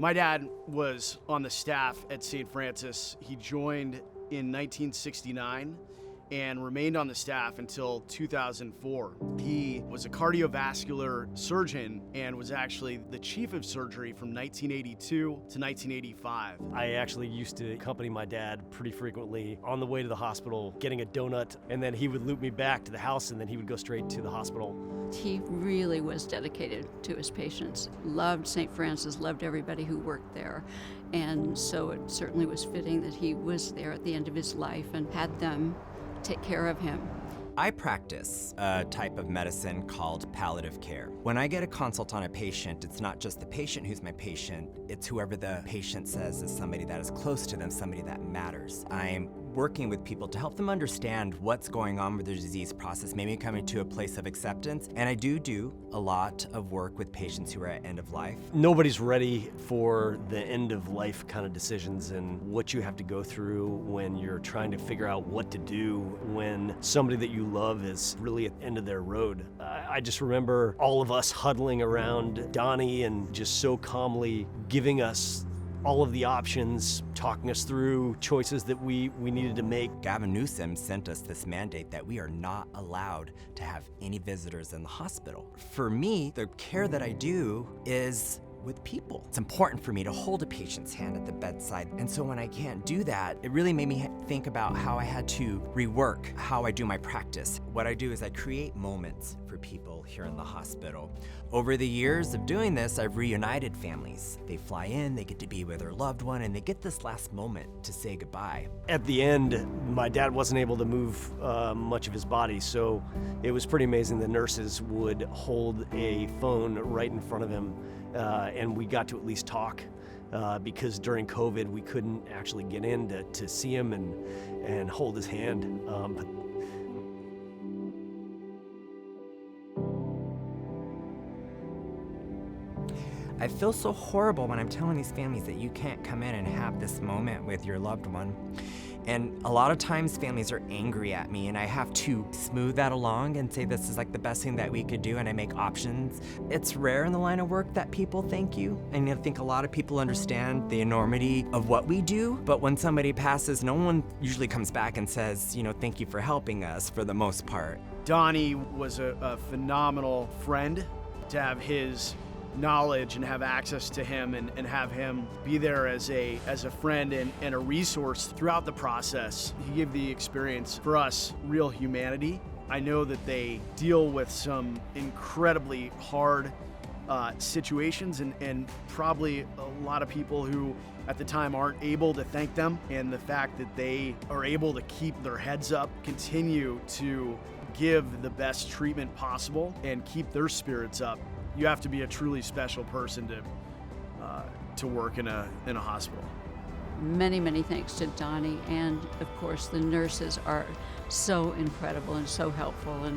My dad was on the staff at St. Francis. He joined in 1969 and remained on the staff until 2004. He was a cardiovascular surgeon and was actually the chief of surgery from 1982 to 1985. I actually used to accompany my dad pretty frequently on the way to the hospital, getting a donut, and then he would loop me back to the house, and then he would go straight to the hospital. He really was dedicated to his patients, loved St. Francis, loved everybody who worked there. And so it certainly was fitting that he was there at the end of his life and had them take care of him. I practice a type of medicine called palliative care. When I get a consult on a patient, it's not just the patient who's my patient, it's whoever the patient says is somebody that is close to them, somebody that matters. I'm working with people to help them understand what's going on with their disease process, maybe coming to a place of acceptance. And I do a lot of work with patients who are at end of life. Nobody's ready for the end of life kind of decisions and what you have to go through when you're trying to figure out what to do when somebody that you love is really at the end of their road. I just remember all of us huddling around Donnie and just so calmly giving us all of the options, talking us through choices that we needed to make. Gavin Newsom sent us this mandate that we are not allowed to have any visitors in the hospital. For me, the care that I do is with people. It's important for me to hold a patient's hand at the bedside. And so when I can't do that, it really made me think about how I had to rework how I do my practice. What I do is I create moments for people here in the hospital. Over the years of doing this, I've reunited families. They fly in, they get to be with their loved one, and they get this last moment to say goodbye. At the end, my dad wasn't able to move much of his body, so it was pretty amazing. The nurses would hold a phone right in front of him, and we got to at least talk because during COVID we couldn't actually get in to see him and hold his hand. But I feel so horrible when I'm telling these families that you can't come in and have this moment with your loved one. And a lot of times families are angry at me and I have to smooth that along and say this is like the best thing that we could do, and I make options. It's rare in the line of work that people thank you. And I think a lot of people understand the enormity of what we do, but when somebody passes, no one usually comes back and says, thank you for helping us for the most part. Donnie was a phenomenal friend. To have his knowledge and have access to him and have him be there as a friend and a resource throughout the process. He gave the experience for us real humanity. I know that they deal with some incredibly hard situations and probably a lot of people who at the time aren't able to thank them, and the fact that they are able to keep their heads up, continue to give the best treatment possible and keep their spirits up. You have to be a truly special person to work in a hospital. Many thanks to Donnie, and of course the nurses are so incredible and so helpful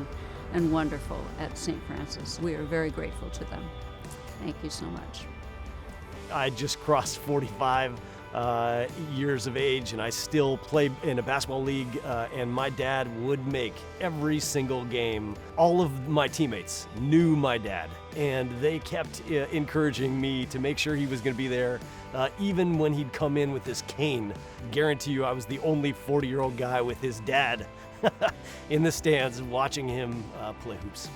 and wonderful at St. Francis. We are very grateful to them. Thank you so much. I just crossed 45 years of age, and I still play in a basketball league, and my dad would make every single game. All of my teammates knew my dad, and they kept encouraging me to make sure he was going to be there, even when he'd come in with this cane. Guarantee you I was the only 40-year-old guy with his dad in the stands watching him play hoops.